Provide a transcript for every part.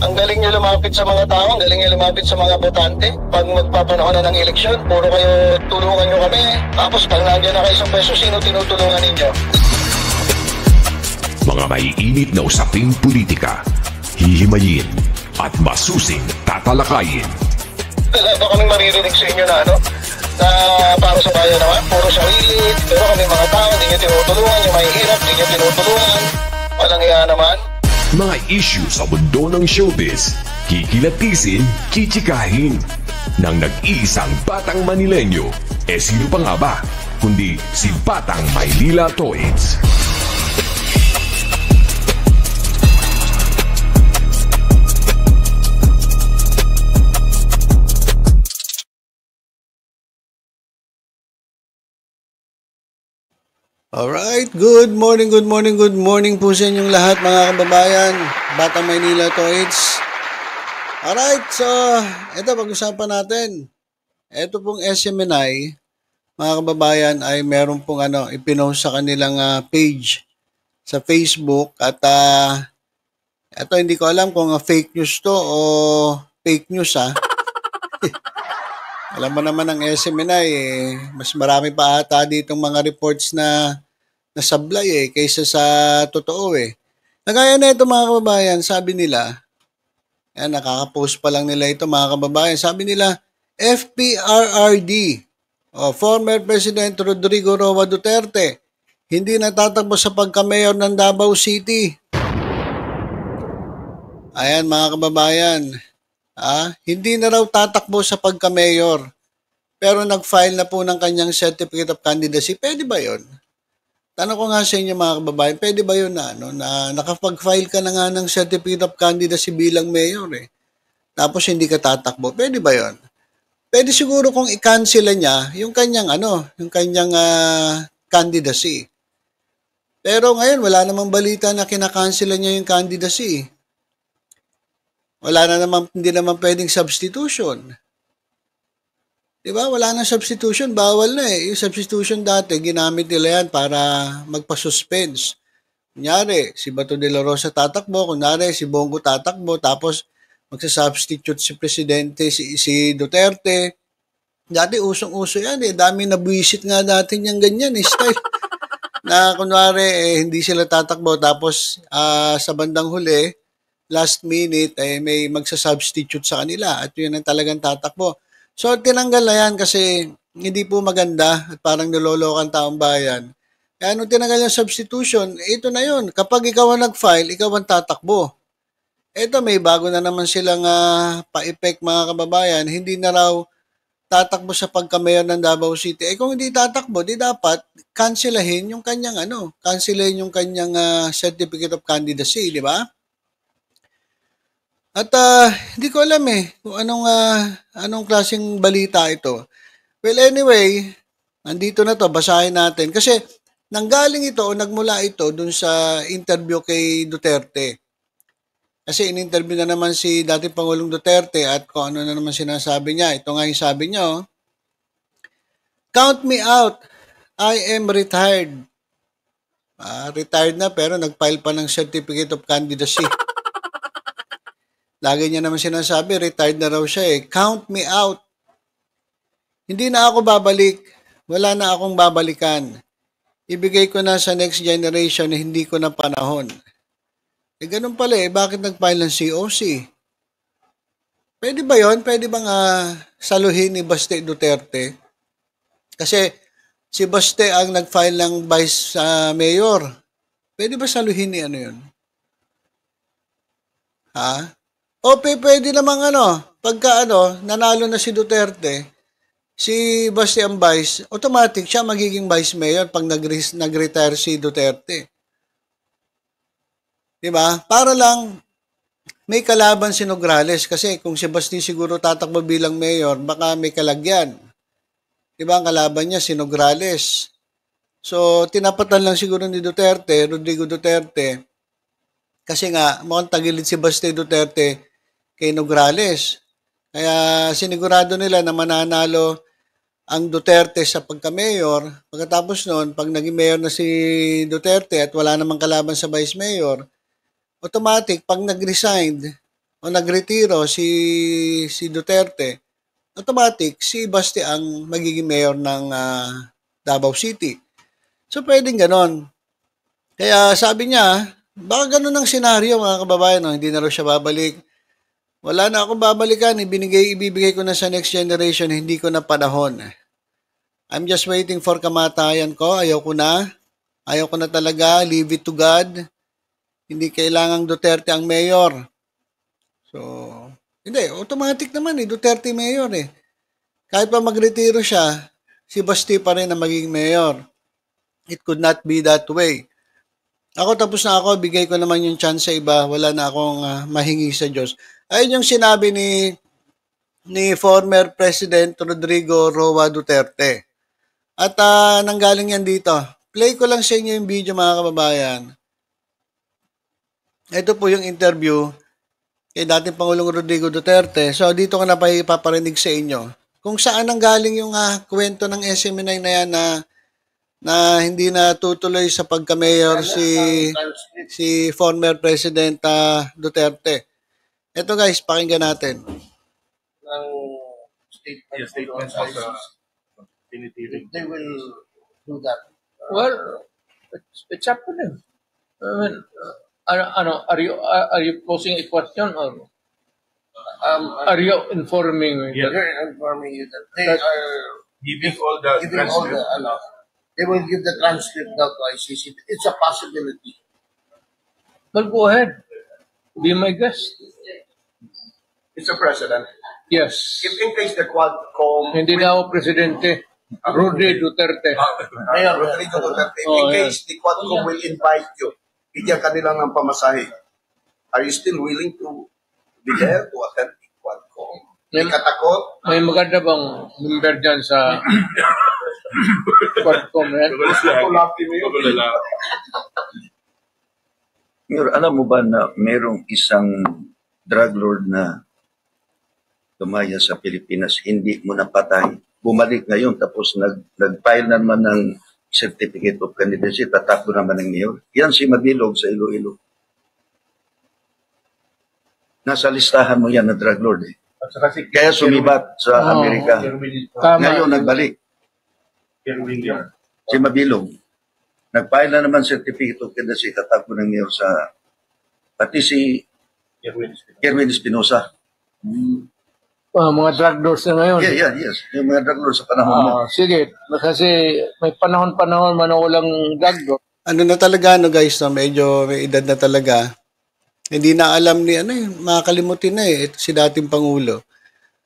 Ang galing nyo lumapit sa mga tao, ang galing nyo lumapit sa mga botante. Pag magpapanahon na ng eleksyon, puro kayo tulungan nyo kami. Tapos pag nandiyan na kayo sa pwesto, sino tinutulungan ninyo? Mga maiinit na usaping politika, hihimayin at masusing tatalakayin. Wala ba kaming maririnig sa inyo na na para sa bayan naman, puro sarili, pero kami mga tao, hindi nyo tinutulungan, yung mahihirap, hindi nyo tinutulungan. Walang iya naman. Mga issue sa mundo ng showbiz, kikilatisin, kichikahin. Nang nag-iisang Batang Manileño, sino pa nga ba? Kundi si Batang Maynila Toits. Alright, good morning po sa inyong lahat mga kababayan. Batang Maynila Toits. Alright, so ito pag-usapan natin. Ito pong SMNI, mga kababayan, ay meron pong ipinost sa kanilang page sa Facebook at ito hindi ko alam kung fake news to o fake news Alam mo naman ang SMNI mas marami pa ata ditong mga reports na nasablay kaysa sa totoo Nagaya na ito mga kababayan, sabi nila, nakaka-post pa lang nila ito mga kababayan, sabi nila, FPRRD, former President Rodrigo Roa Duterte, hindi natatakbo sa pagka-mayor ng Davao City. Ayan mga kababayan, hindi na raw tatakbo sa pagka-mayor, pero nag-file na po ng kanyang certificate of candidacy. Pwede ba yun? Tanong ko nga sa inyo mga kababayan, pwede ba yun na nakapag-file ka na nga ng certificate of candidacy bilang mayor tapos hindi ka tatakbo? Pwede ba yun? Pwede siguro kung i-cancel niya yung kanyang candidacy. Pero ngayon wala namang balita na kinakancel niya yung candidacy. Hindi naman pwedeng substitution. Diba? Wala nang substitution. Bawal na Yung substitution dati, ginamit nila yan para magpa-suspense. Kunyari, si Bato de la Rosa tatakbo. Kunyari, si Bongo tatakbo. Tapos, magsasubstitute si Presidente, si Duterte. Dati, usong-uso yan Dami na buwisit nga dati niyang ganyan style. Na kunwari, hindi sila tatakbo. Tapos, sa bandang huli, last minute, may magsasubstitute sa kanila. At yun ang talagang tatakbo. So, tinanggal na yan kasi hindi po maganda at parang nilolokan taong bayan. Kaya nung tinanggal yung substitution, ito na yun. Kapag ikaw ang nag-file, ikaw ang tatakbo. Ito, may bago na naman silang pa-effect mga kababayan. Hindi na raw tatakbo sa pagka-mayor ng Davao City. Kung hindi tatakbo, di dapat cancelahin yung kanyang certificate of candidacy, di ba? At hindi ko alam kung anong klaseng balita ito. Well, anyway, nandito na to, basahin natin. Kasi nanggaling ito o nagmula ito dun sa interview kay Duterte. Kasi in-interview na naman si dating Pangulong Duterte at kung ano na naman sinasabi niya. Ito nga yung sabi niya, Count me out. I am retired. Retired na pero nag-file pa ng certificate of candidacy. Lagi niya naman sinasabi, retired na raw siya Count me out. Hindi na ako babalik. Wala na akong babalikan. Ibigay ko na sa next generation na hindi ko na panahon. Ganun pala Bakit nag-file ng COC? Pwede ba yon? Pwede bang saluhin ni Baste Duterte? Kasi si Baste ang nag-file ng vice mayor. Pwede ba saluhin ni yun? O pwede namang pagka nanalo na si Duterte, si Baste ang vice, automatic siya magiging vice mayor pag nag-retire si Duterte. Diba? Para lang may kalaban si Nograles kasi kung si Baste siguro tatakbo bilang mayor, baka may kalagyan. Diba? Ang kalaban niya si Nograles. So, tinapatan lang siguro ni Rodrigo Duterte, kasi nga, mukhang tagilid si Baste Duterte kay Nograles. Kaya sinigurado nila na mananalo ang Duterte sa pagka-mayor. Pagkatapos noon, pag naging mayor na si Duterte at wala namang kalaban sa vice mayor, automatic, pag nag-resigned, o nagretiro si Duterte, automatic si Basti ang magiging mayor ng Davao City. So pwedeng ganon. Kaya sabi niya, baka ganon ang senaryo mga kababayan, no? Hindi na raw siya babalik. Wala na akong babalikan, ibibigay ko na sa next generation, hindi ko na panahon. I'm just waiting for kamatayan ko, ayaw ko na talaga, leave it to God. Hindi kailangang Duterte ang mayor. So, hindi, automatic naman Duterte mayor Kahit pa magretiro siya, si Basti pa rin ang magiging mayor. It could not be that way. Ako tapos na ako, bigay ko naman yung chance sa iba, wala na akong mahingi sa Diyos. Ayun yung sinabi ni former President Rodrigo Roa Duterte. At nanggaling yan dito. Play ko lang sa inyo yung video mga kababayan. Ito po yung interview kay dating Pangulong Rodrigo Duterte. So dito ko na pa ipaparinig sa inyo. Kung saan nanggaling yung kwento ng SMNI na yan na hindi na tutuloy sa pagka-mayor si former President Duterte. Ito guys, pakinggan natin. Ng statement of they will do that. Well, it's up to them. I mean, are you posing a question or are you informing me? They're informing you that they are Giving all the giving all the they will give the transcript now to ICC. It's a possibility. Well, go ahead. Be my guest. Mr. President, Yes. if in case the Quadcom Hindi na ako presidente. Rudy Duterte. Mayor Rodrigo Duterte, Oh, in yeah. case the Quadcom will invite you, bigyan ka nila ng pamasahe, are you still willing to be there to attend the Quadcom? Hindi ka takot? May maganda bang member dyan sa Quadcom? Mayor, alam mo ba na merong isang drug lord na tumaya sa Pilipinas, hindi mo napatay. Bumalik ngayon tapos nag-file na naman ng certificate of candidacy, tatakbo naman ng mayor. Yan si Mabilog sa Iloilo. Nasa listahan mo yan na drug lord Kaya sumibat sa Amerika. Tama. Ngayon nagbalik. Si Mabilog. Nag-file na naman certificate of candidacy, tatakbo ng mayor sa pati si Erwin Espinosa. Mga drug lords na ngayon. Yes. Yung mga drug lord sa panahon mo. Sige. Kasi may panahon-panahon man walang drug lord. Ano na talaga guys, no? Medyo may edad na talaga. Hindi na alam ni makakalimutin na ito si dating Pangulo.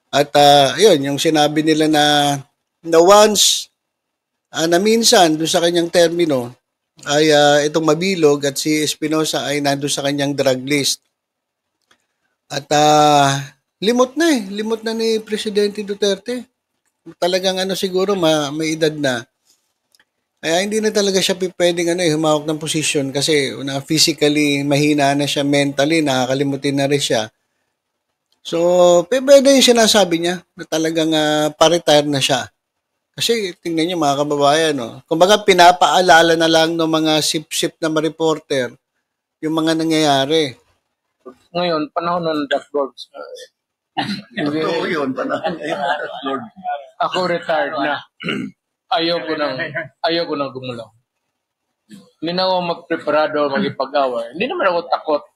At yun, yung sinabi nila na once na minsan doon sa kanyang termino ay itong Mabilog at si Espinosa ay nandun sa kanyang drug list. At limot na ni Presidente Duterte. Talagang siguro may edad na. Kaya hindi na talaga siya pwedeng humawak ng posisyon kasi physically mahina na siya, mentally nakakalimutin na rin siya. So, pwede yung sinasabi niya na talagang pa-retire na siya. Kasi tingnan niyo mga kababayan, no? Kumbaga pinapaalala na lang ng mga sip-sip na reporter yung mga nangyayari. Ngayon, panahon ng drug lords. Totoo yun, panahon ngayon. Lord. Ako retired na. Ayaw ko nang gumulaw. Hindi na ako magpreparado, magipag-away. Hindi naman ako takot.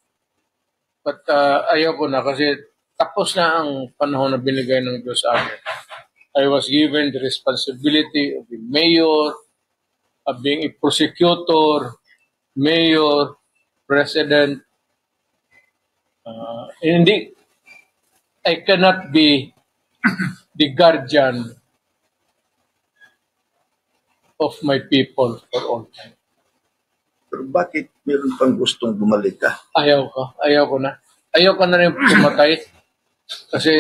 But ayaw ko na kasi tapos na ang panahon na binigay ng Diyos sa akin. I was given the responsibility of being mayor, of being a prosecutor, mayor, president. Hindi, I cannot be the guardian of my people for all time. Pero bakit meron pang gustong bumalik ka? Ayaw ko na. Ayaw ko na rin pumatay. Kasi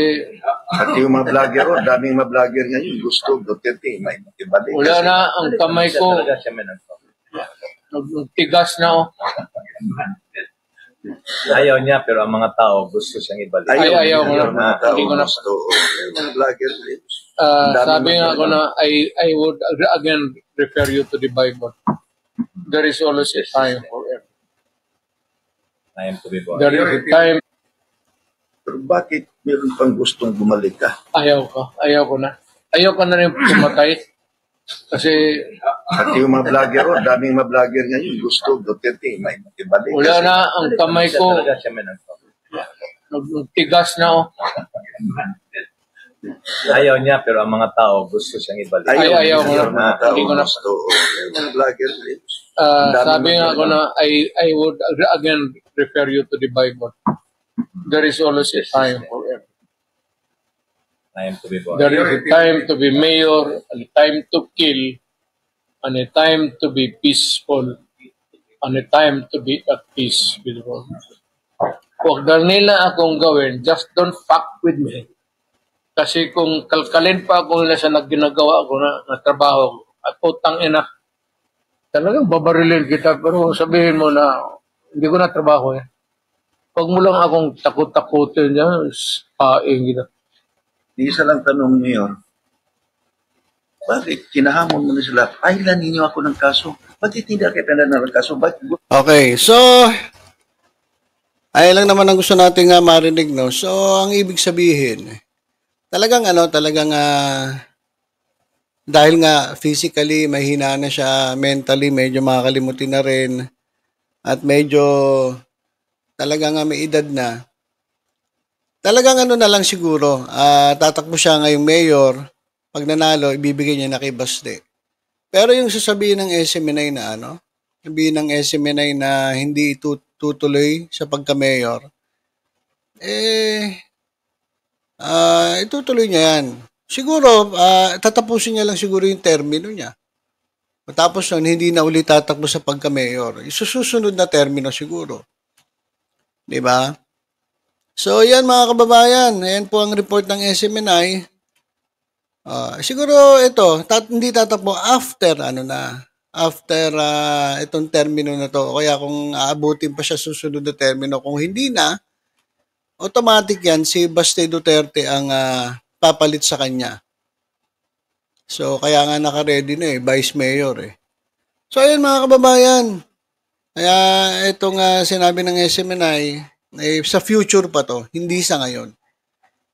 At yung mga vlogger, daming mga vlogger ngayon, gusto, Duterte, may ibalik. wala na ang kamay ko. Nagtigas na ako. Ayaw niya, pero ang mga tao gusto siyang ibalik. Ayaw ko na. Mga tao Hindi ko na. gusto. Yung mga vlogger, Sabi nga ako na I would again refer you to the Bible. There is always a time for everything. Time to be born. There is a time. Pero bakit meron pang gustong bumalik ka? Ayaw ko. Ayaw ko na. Ayaw ko na rin pumatay. Kasi At yung mga vlogger, daming mga vlogger ngayon, gusto Duterte, may ibalik. wala na ang kamay ko. Talaga siya may nagpapalagay. Nagtigas na oh. Ayaw niya, pero ang mga tao gusto siyang ibalik. Ayaw ko na. Yung mga tao Hindi ko na. gusto. Yung mga vlogger, Sabi nga ko na, I would again refer you to the Bible. There is always a time for everything. Time to be born. There is a time to be mayor, a time to kill, and a time to be peaceful, and a time to be at peace with the world. Huwag na nila akong gawin, just don't fuck with me. Kasi kung kalkalin pa ako nila sa ginagawa ko na trabaho, at utang ina, talagang babarilin kita, pero sabihin mo na, hindi ko na trabaho eh. Huwag mo lang akong takot-takutin dyan, paing kita. Isa lang tanong Mayor, bakit kinahamon mo na sila? Pailan ninyo ako ng kaso. Bakit hindi kayo pinanan ng kaso? Okay, so ay lang naman ang gusto nating marinig, no? So, ang ibig sabihin, talagang dahil nga physically mahina na siya, mentally medyo makakalimutin na rin, at medyo talagang may edad na. Talagang na lang siguro, tatakbo siya ngayong mayor, pag nanalo, ibibigay niya na kay Baste. Pero yung sasabihin ng SMNI na sabihin ng SMNI na hindi tutuloy sa pagka-mayor, itutuloy niya yan. Siguro, tatapusin niya lang siguro yung termino niya. Matapos nun, hindi na ulit tatakbo sa pagka-mayor. Isusunod na termino siguro. Diba? So, yan mga kababayan. Ayan po ang report ng SMNI. Siguro ito, hindi tatakbo after itong termino na to. Kaya kung aabutin pa siya susunod na termino, kung hindi na, automatic yan, si Baste Duterte ang papalit sa kanya. So, kaya nga naka-ready na Vice Mayor So, ayan mga kababayan. Kaya itong sinabi ng SMNI, sa future pa to, hindi sa ngayon.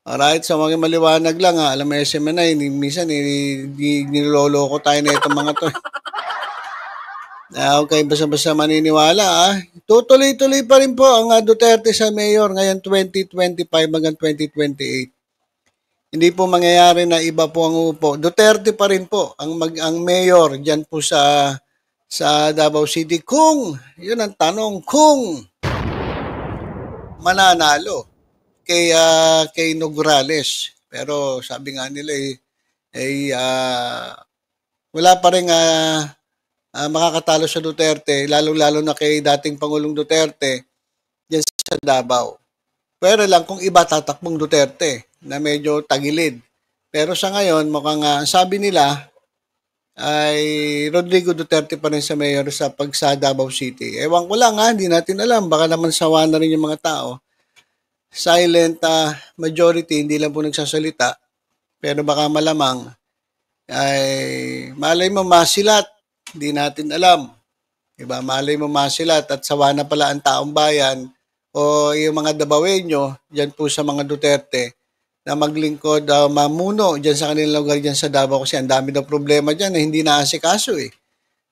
Alright, so mga maliwanag lang alam mo SMNI, minsan niloloko tayo na itong mga to. Okay, basta-basta maniniwala Tutuloy-tuloy pa rin po ang Duterte sa mayor ngayon 2025 hanggang 2028. Hindi po mangyayari na iba po ang uupo. Duterte pa rin po ang mayor diyan po sa Davao City kung, yun ang tanong, kung mananalo kay Nograles. Pero sabi nga nila wala pa rin makakatalo sa Duterte, lalo-lalo na kay dating Pangulong Duterte diyan sa Davao. Pero lang kung iba tatakbong Duterte na medyo tagilid. Pero sa ngayon, mukhang sabi nila ay Rodrigo Duterte pa rin sa mayor sa Davao City. Ewan ko lang hindi natin alam. Baka naman sawa na rin yung mga tao. Silent majority, hindi lang po nagsasalita. Pero baka malamang ay malay mo masilat. Hindi natin alam. Diba? Malay mo masilat at sawa na pala ang taong bayan o yung mga Davaoenyo dyan po sa mga Duterte na maglingkod, mamuno dyan sa kanilang lugar dyan sa Davao kasi ang dami daw problema dyan na hindi naasikaso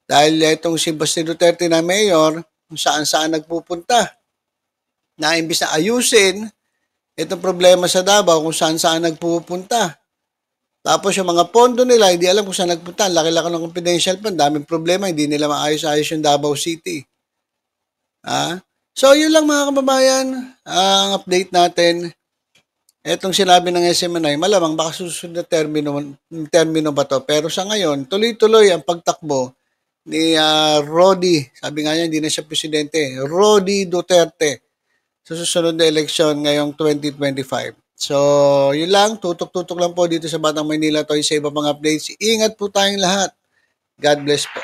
Dahil itong si Baste Duterte na mayor, kung saan-saan nagpupunta. Na imbis na ayusin itong problema sa Davao kung saan-saan nagpupunta. Tapos yung mga pondo nila, hindi alam kung saan nagpunta. Laki-laki ng confidential fund, daming problema, hindi nila maayos-ayos yung Davao City. So yun lang mga kababayan, ang update natin. Etong sinabi ng SMNI, malamang baka susunod na termino ba to. Pero sa ngayon, tuloy-tuloy ang pagtakbo ni Rodi. Sabi nga niya, hindi na siya presidente. Rodi Duterte sa susunod na eleksyon ngayong 2025. So, yun lang. Tutok-tutok lang po dito sa Batang Maynila. Ito sa iba pang updates. Ingat po tayong lahat. God bless po.